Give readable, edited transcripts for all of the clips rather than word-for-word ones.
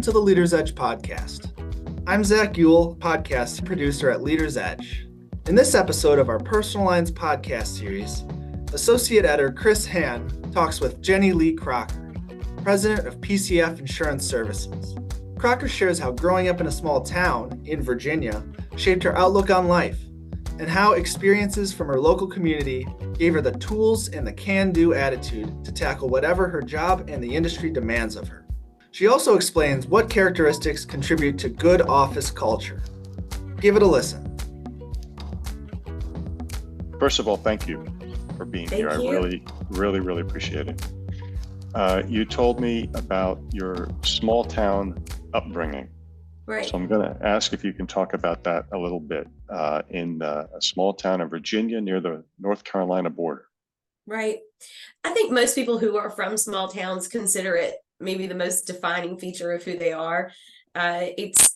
Welcome to the Leader's Edge podcast. I'm Zach Ewell, podcast producer at Leader's Edge. In this episode of our Personal Lines podcast series, Associate Editor Chris Hann talks with Jenni Lee Crocker, President of PCF Insurance Services. Crocker shares how growing up in a small town in Virginia shaped her outlook on life, and how experiences from her local community gave her the tools and the can-do attitude to tackle whatever her job and the industry demands of her. She also explains what characteristics contribute to good office culture. Give it a listen. First of all, thank you for being here. I really appreciate it. You told me about your small town upbringing. Right. So I'm going to ask if you can talk about that a little bit in a small town in Virginia near the North Carolina border. Right. I think most people who are from small towns consider it maybe the most defining feature of who they are. It's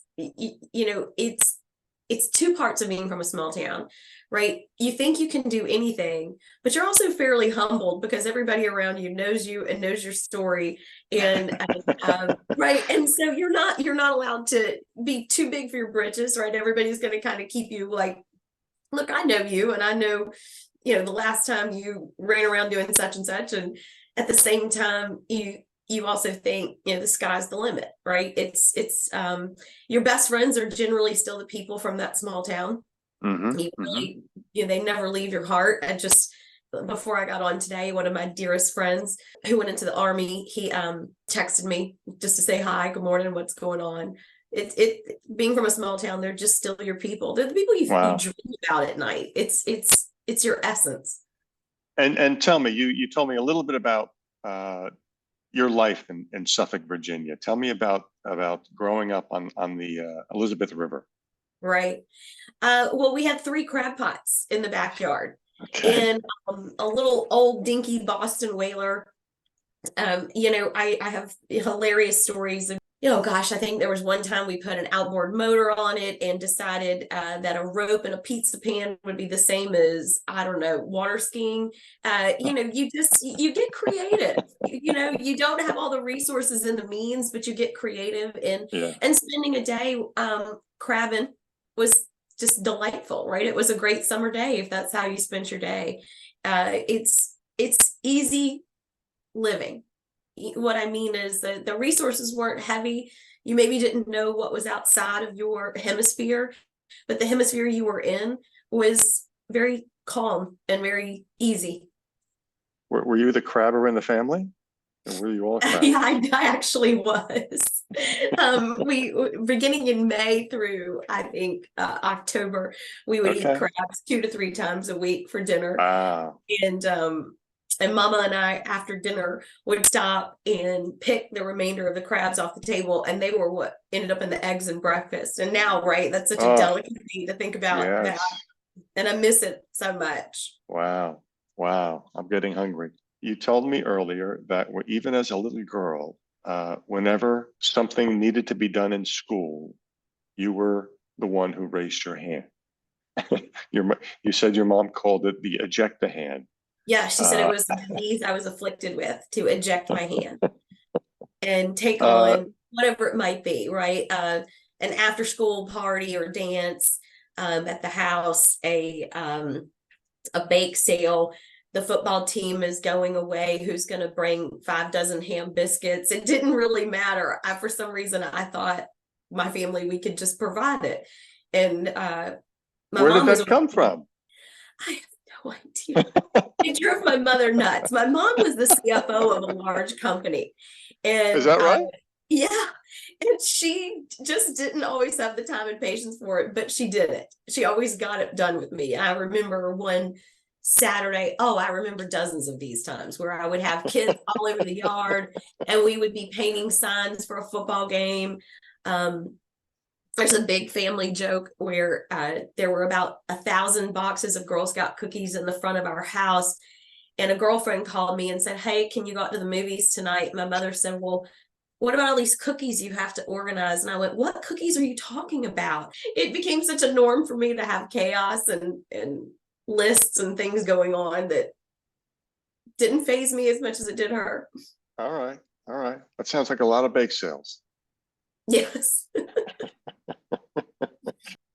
two parts of being from a small town, right? You think you can do anything, but you're also fairly humbled because everybody around you knows you and knows your story, and right. And so you're not allowed to be too big for your britches, right? Everybody's going to kind of keep you like, look, I know you, and I know, the last time you ran around doing such and such, and at the same time, you also think, the sky's the limit, right? It's your best friends are generally still the people from that small town. Mm-hmm. They never leave your heart. Before I got on today, one of my dearest friends who went into the Army, he texted me just to say hi, good morning, what's going on. It being from a small town, they're just still your people. They're the people you dream about at night. It's your essence. And tell me, you told me a little bit about your life in Suffolk, Virginia. Tell me about growing up on the Elizabeth River. Right. Well, we had 3 crab pots in the backyard, and a little old dinky Boston whaler. I have hilarious stories of, I think there was one time we put an outboard motor on it and decided that a rope and a pizza pan would be the same as, I don't know, water skiing. You get creative. You don't have all the resources and the means, but you get creative, and spending a day crabbing was just delightful, right? It was a great summer day if that's how you spent your day. It's easy living. What I mean is that the resources weren't heavy. You maybe didn't know what was outside of your hemisphere, but the hemisphere you were in was very calm and very easy. Were you the crabber in the family? Or were you all crabbers? Yeah, I actually was. We beginning in May through I think October, we would eat crabs 2 to 3 times a week for dinner. Wow. And Mama and I, after dinner, would stop and pick the remainder of the crabs off the table, and they were what ended up in the eggs and breakfast. And now, right, that's such a delicacy to think about that, and I miss it so much. Wow, I'm getting hungry. You told me earlier that even as a little girl, whenever something needed to be done in school, you were the one who raised your hand. You said your mom called it the eject the hand. Yeah, she said it was the disease I was afflicted with, to eject my hand and take on whatever it might be, right? An after school party or dance at the house, a bake sale. The football team is going away. Who's going to bring 5 dozen ham biscuits? It didn't really matter. For some reason, I thought my family, we could just provide it. And where did that come from? I have no idea. It drove my mother nuts. My mom was the CFO of a large company. And is that right? Yeah. And she just didn't always have the time and patience for it, but she did it. She always got it done with me. I remember one Saturday, I remember dozens of these times where I would have kids all over the yard, and we would be painting signs for a football game. There's a big family joke where there were about 1,000 boxes of Girl Scout cookies in the front of our house. And a girlfriend called me and said, hey, can you go out to the movies tonight? My mother said, well, what about all these cookies you have to organize? And I went, what cookies are you talking about? It became such a norm for me to have chaos and lists and things going on that didn't faze me as much as it did her. All right. That sounds like a lot of bake sales. Yes.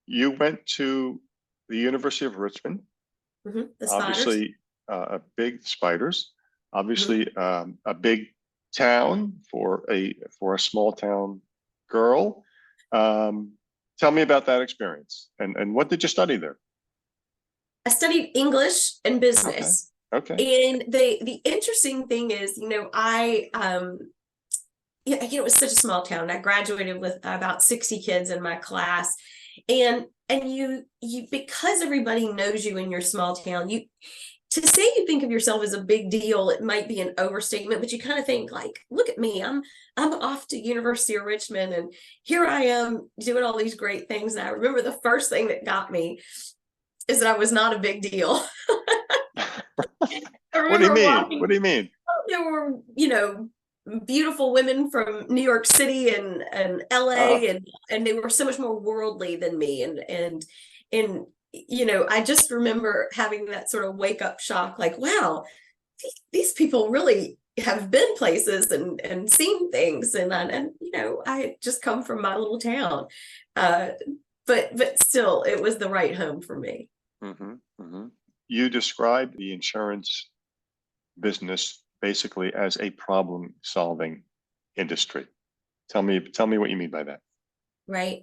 You went to the University of Richmond, The spiders. obviously a big spiders, obviously Mm-hmm. a big town for a small town girl. Tell me about that experience, and what did you study there? I studied English and Okay. business. Okay. And the interesting thing is, yeah, it was such a small town. I graduated with about 60 kids in my class. And you because everybody knows you in your small town, to say you think of yourself as a big deal, it might be an overstatement, but you kind of think like, look at me, I'm off to University of Richmond and here I am doing all these great things. And I remember the first thing that got me is that I was not a big deal. I What do you remember mean? walking, What do you mean? there were, beautiful women from New York City and LA, and they were so much more worldly than me. And I just remember having that sort of wake up shock, like, wow, these people really have been places and seen things. And I had just come from my little town. But still, it was the right home for me. Mm-hmm, mm-hmm. You described the insurance business basically as a problem-solving industry. Tell me what you mean by that. Right.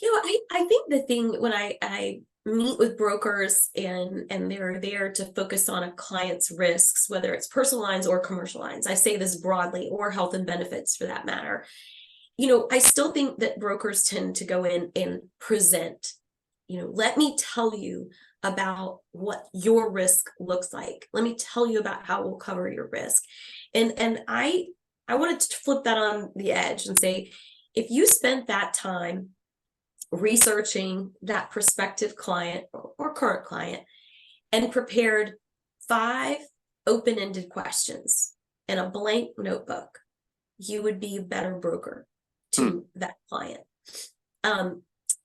I think the thing when I meet with brokers and they're there to focus on a client's risks, whether it's personal lines or commercial lines, I say this broadly, or health and benefits for that matter. I still think that brokers tend to go in and present, let me tell you about what your risk looks like. Let me tell you about how we'll cover your risk. And I wanted to flip that on the edge and say, if you spent that time researching that prospective client or current client and prepared 5 open-ended questions in a blank notebook, you would be a better broker to that client.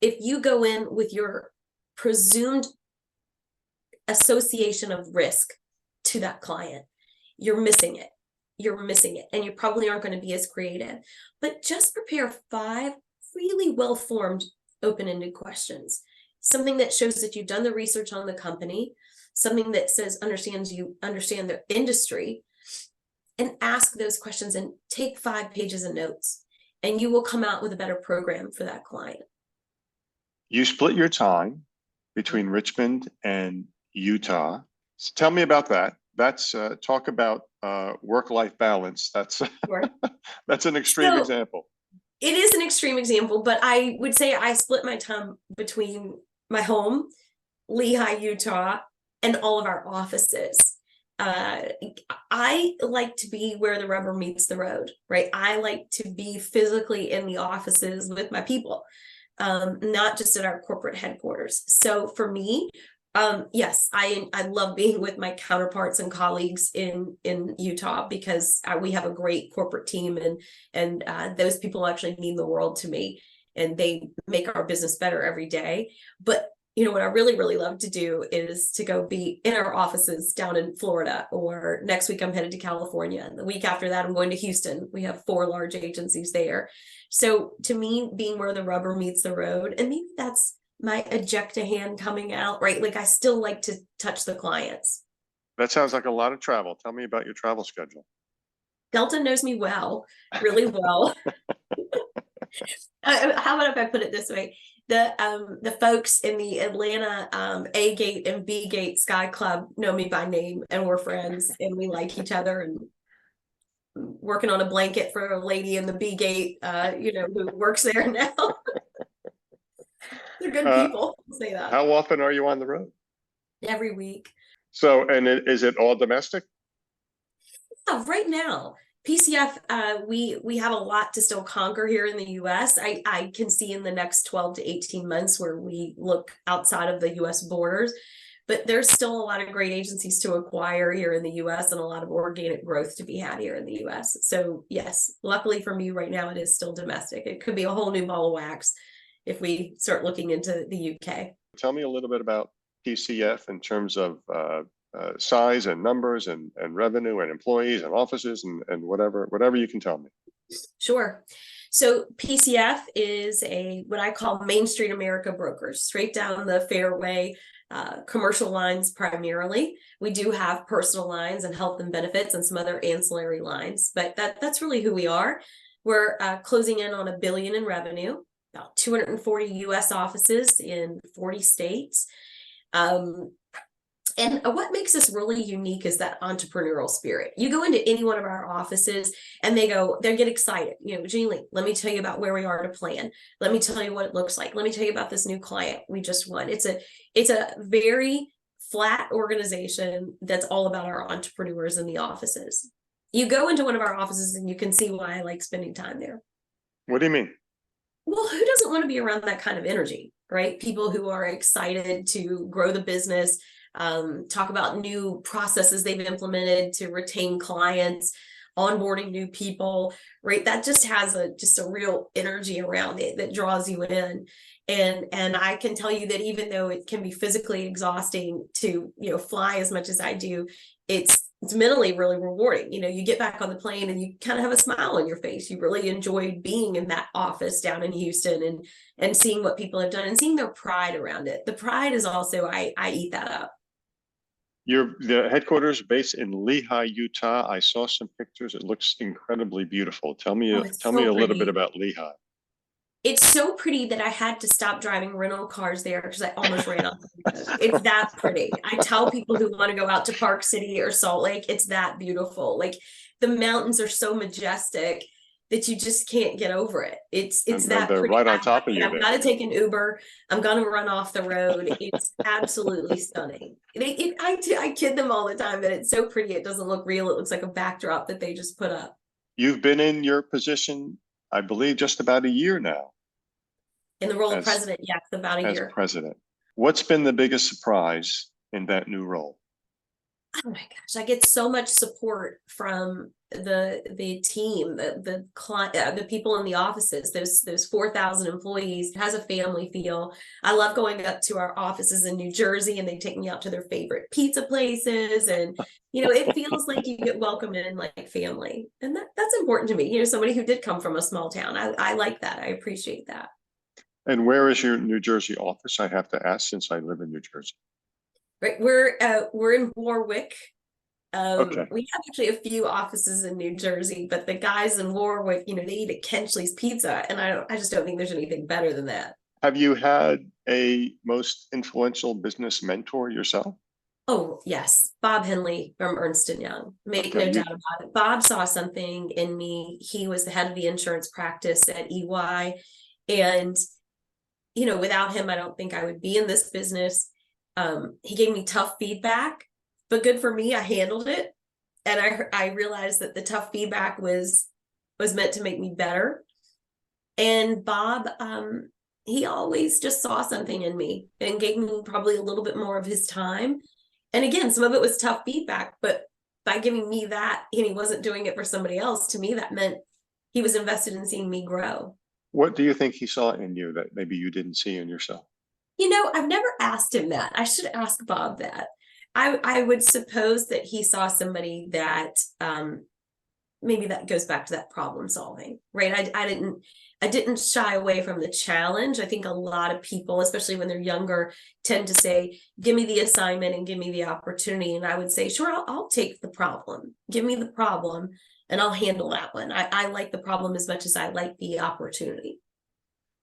If you go in with your presumed association of risk to that client, you're missing it. And you probably aren't going to be as creative. But just prepare 5 really well-formed open-ended questions. Something that shows that you've done the research on the company, something that says you understand their industry, and ask those questions and take 5 pages of notes, and you will come out with a better program for that client. You split your time between Richmond and Utah. So tell me about that. That's talk about work-life balance. That's Sure. That's an extreme example. It is an extreme example, but I would say I split my time between my home, Lehi, Utah, and all of our offices. I like to be where the rubber meets the road, right? I like to be physically in the offices with my people, not just at our corporate headquarters. So for me, yes, I love being with my counterparts and colleagues in Utah, because we have a great corporate team, and those people actually mean the world to me, and they make our business better every day. But what I really, really love to do is to go be in our offices down in Florida, or next week I'm headed to California, and the week after that I'm going to Houston. We have 4 large agencies there. So to me, being where the rubber meets the road, and maybe that's my ejecta hand coming out, right? Like, I still like to touch the clients. That sounds like a lot of travel. Tell me about your travel schedule. Delta knows me well, really well. How about if I put it this way? The folks in the Atlanta A Gate and B Gate Sky Club know me by name, and we're friends, and we like each other, and working on a blanket for a lady in the B Gate, who works there now. They're good people. I'll say that. How often are you on the road? Every week. So, and is it all domestic? Yeah, right now, PCF, we have a lot to still conquer here in the US. I can see in the next 12 to 18 months where we look outside of the US borders, but there's still a lot of great agencies to acquire here in the US, and a lot of organic growth to be had here in the US. So yes, luckily for me right now, it is still domestic. It could be a whole new ball of wax if we start looking into the UK. Tell me a little bit about PCF in terms of size and numbers and revenue and employees and offices and whatever you can tell me. Sure. So PCF is what I call Main Street America brokers, straight down the fairway, commercial lines primarily. We do have personal lines and health and benefits and some other ancillary lines, but that's really who we are. We're closing in on $1 billion in revenue, about 240 US offices in 40 states. And what makes us really unique is that entrepreneurial spirit. You go into any one of our offices and they get excited. Jenni Lee, let me tell you about where we are to plan. Let me tell you what it looks like. Let me tell you about this new client we just won. It's a very flat organization that's all about our entrepreneurs in the offices. You go into one of our offices and you can see why I like spending time there. What do you mean? Well, who doesn't want to be around that kind of energy, right? People who are excited to grow the business, talk about new processes they've implemented to retain clients, onboarding new people, right? That just has a real energy around it that draws you in. And I can tell you that even though it can be physically exhausting to, fly as much as I do, it's mentally really rewarding. You get back on the plane and you kind of have a smile on your face. You really enjoyed being in that office down in Houston and seeing what people have done and seeing their pride around it. The pride is also, I eat that up. The headquarters based in Lehi, Utah. I saw some pictures. It looks incredibly beautiful. Tell me a little bit about Lehi. It's so pretty that I had to stop driving rental cars there because I almost ran off the road. It's that pretty. I tell people who want to go out to Park City or Salt Lake, it's that beautiful. Like the mountains are so majestic that you just can't get over it. It's that they're pretty. Right on top of you. I've got to take an Uber. I'm going to run off the road. It's absolutely stunning. I kid them all the time that it's so pretty. It doesn't look real. It looks like a backdrop that they just put up. You've been in your position, I believe, just about a year now. In the role of president, yes, about a year. As president. What's been the biggest surprise in that new role? Oh my gosh, I get so much support from the team, the client, the people in the offices, those 4,000 employees. It has a family feel. I love going up to our offices in New Jersey and they take me out to their favorite pizza places. And, it feels like you get welcomed in like family. And that's important to me. Somebody who did come from a small town. I like that. I appreciate that. And where is your New Jersey office? I have to ask since I live in New Jersey. Right, we're in Warwick. Okay. We have actually a few offices in New Jersey, but the guys in Warwick, they eat at Kenchley's Pizza, and I just don't think there's anything better than that. Have you had a most influential business mentor yourself? Oh yes, Bob Henley from Ernst & Young. Make no doubt about it. Bob saw something in me. He was the head of the insurance practice at EY, and without him, I don't think I would be in this business. He gave me tough feedback, but good for me. I handled it. And I realized that the tough feedback was meant to make me better. And Bob, he always just saw something in me and gave me probably a little bit more of his time. And again, some of it was tough feedback, but by giving me that, and he wasn't doing it for somebody else, to me, that meant he was invested in seeing me grow. What do you think he saw in you that maybe you didn't see in yourself? I've never asked him that. I should ask Bob that. I would suppose that he saw somebody that maybe that goes back to that problem solving, right? I didn't shy away from the challenge. I think a lot of people, especially when they're younger, tend to say, give me the assignment and give me the opportunity. And I would say, sure, I'll take the problem. Give me the problem and I'll handle that one. I like the problem as much as I like the opportunity.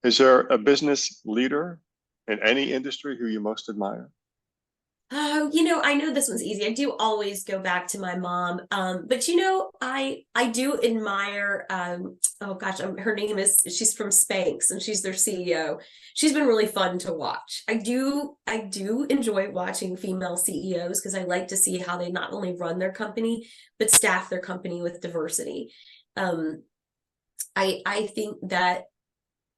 Is there a business leader in any industry who you most admire? I know this one's easy. I do always go back to my mom. But I do admire, her name she's from Spanx and she's their CEO. She's been really fun to watch. I do enjoy watching female CEOs because I like to see how they not only run their company, but staff their company with diversity. I think that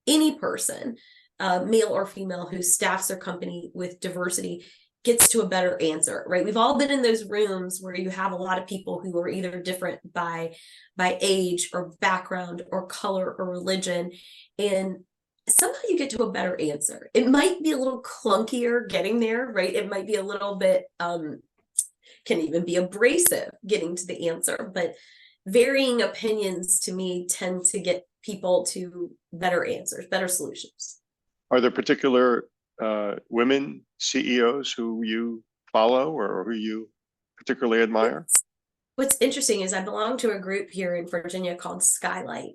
any person, male or female, who staffs their company with diversity gets to a better answer, right? We've all been in those rooms where you have a lot of people who are either different by age or background or color or religion, and somehow you get to a better answer. It might be a little clunkier getting there, right? It might be a little bit, can even be abrasive getting to the answer, but varying opinions to me tend to get people to better answers, better solutions. Are there particular women CEOs who you follow or who you particularly admire? What's interesting is I belong to a group here in Virginia called Skylight,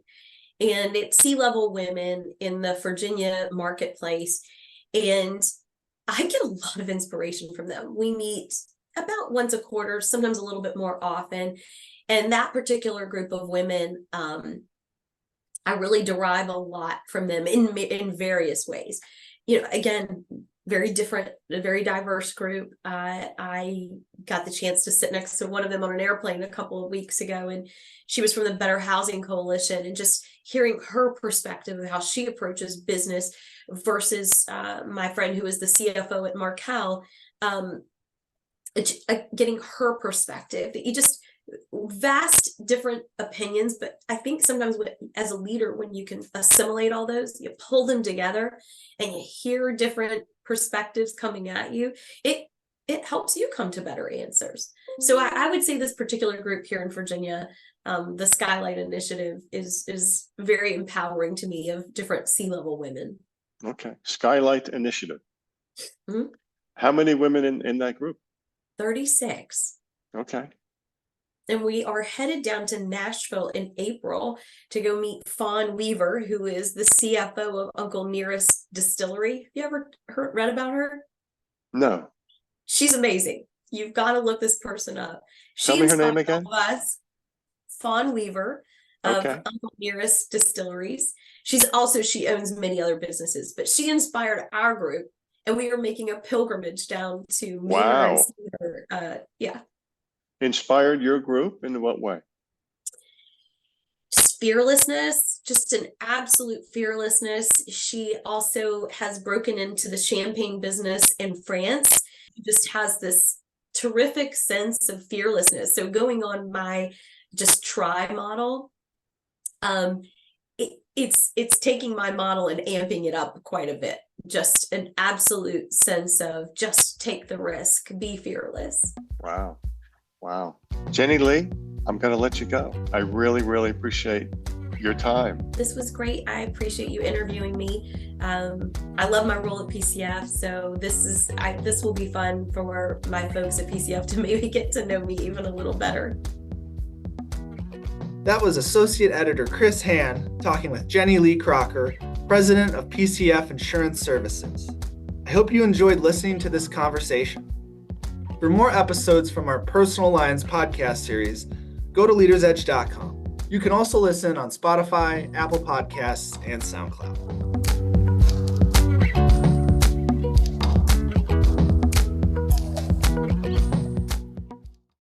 and it's C-level women in the Virginia marketplace. And I get a lot of inspiration from them. We meet about once a quarter, sometimes a little bit more often. And that particular group of women, I really derive a lot from them in various ways. Again, very different, a very diverse group. I got the chance to sit next to one of them on an airplane a couple of weeks ago, and she was from the Better Housing Coalition, and just hearing her perspective of how she approaches business versus my friend who is the CFO at Markel, getting her perspective. You just vast different opinions, but I think sometimes as a leader, when you can assimilate all those, you pull them together and you hear different perspectives coming at you, it helps you come to better answers. So I would say this particular group here in Virginia, the Skylight Initiative, is very empowering to me, of different C-level women. Okay. Skylight Initiative. Mm-hmm. How many women in that group? 36. Okay. And we are headed down to Nashville in April to go meet Fawn Weaver, who is the CFO of Uncle Nearest Distillery. Have you ever read about her? No. She's amazing. You've got to look this person up. Tell me her name again. Us, Fawn Weaver of Uncle Nearest Distilleries. She owns many other businesses, but she inspired our group, and we are making a pilgrimage down to meet her and see her. Yeah. Inspired your group in what way? Fearlessness, just an absolute fearlessness. She also has broken into the champagne business in France. She just has this terrific sense of fearlessness. So going on my just try model, it's taking my model and amping it up quite a bit. Just an absolute sense of just take the risk, be fearless. Wow. Jenni Lee, I'm going to let you go. I really, really appreciate your time. This was great. I appreciate you interviewing me. I love my role at PCF, so this will be fun for my folks at PCF to maybe get to know me even a little better. That was Associate Editor Chris Hann talking with Jenni Lee Crocker, President of PCF Insurance Services. I hope you enjoyed listening to this conversation. For more episodes from our Personal Lines podcast series, go to leadersedge.com. You can also listen on Spotify, Apple Podcasts, and SoundCloud.